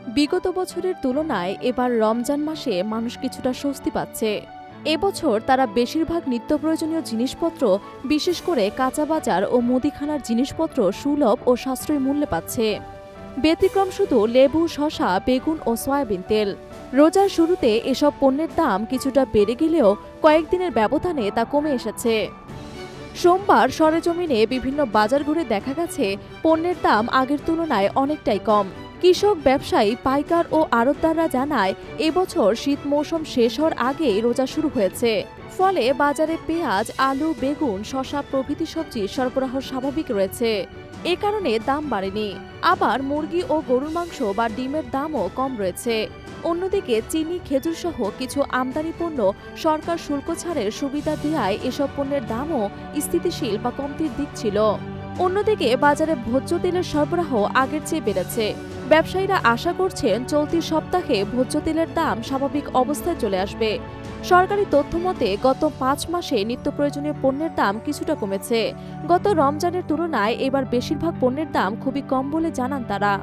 বিগত বছরের তুলনায় এবার রমজান মাসে মানুষ কিছুটা স্বস্তি পাচ্ছে। এবছর তারা বেশিরভাগ নিত্য প্রয়োজনীয় জিনিসপত্র, বিশেষ করে কাঁচা বাজার ও মুদিখানার জিনিসপত্র সুলভ ও সাশ্রয়ী মূল্যে পাচ্ছে। ব্যতিক্রম শুধু লেবু, শসা, বেগুন ও সয়াবিন তেল। রোজার শুরুতে এসব পণ্যের দাম কিছুটা বেড়ে গেলেও কয়েকদিনের ব্যবধানে তা কমে এসেছে। সোমবার সরেজমিনে বিভিন্ন বাজার ঘুরে দেখা গেছে পণ্যের দাম আগের তুলনায় অনেকটাই কম। কৃষক, ব্যবসায়ী, পাইকার ও আড়তদাররা জানায়, এবছর শীত মৌসুম শেষ হওয়ার আগেই রোজা শুরু হয়েছে। ফলে বাজারে পেঁয়াজ, আলু, বেগুন, শসা প্রভৃতি সবজির সরবরাহ স্বাভাবিক রয়েছে। এ কারণে দাম বাড়েনি। আবার মুরগি ও গরুর মাংস বা ডিমের দামও কম রয়েছে। অন্যদিকে চিনি, খেজুর সহ কিছু আমদানি পণ্য সরকার শুল্ক ছাড়ের সুবিধা দেওয়ায় এসব পণ্যের দামও স্থিতিশীল বা কমতির দিক ছিল। অন্যদিকে বাজারে ভোজ্য তেলের সরবরাহ আগের চেয়ে বেড়েছে। ব্যবসায়ীরা আশা করছেন চলতি সপ্তাহে ভোজ্য তেলের দাম স্বাভাবিক অবস্থায় চলে আসবে। সরকারি তথ্য মতে গত ৫ মাসে নিত্য প্রয়োজনীয় পণ্যের দাম কিছুটা কমেছে। গত রমজানের তুলনায় এবার বেশিরভাগ পণ্যের দাম খুবই কম বলে জানান তারা।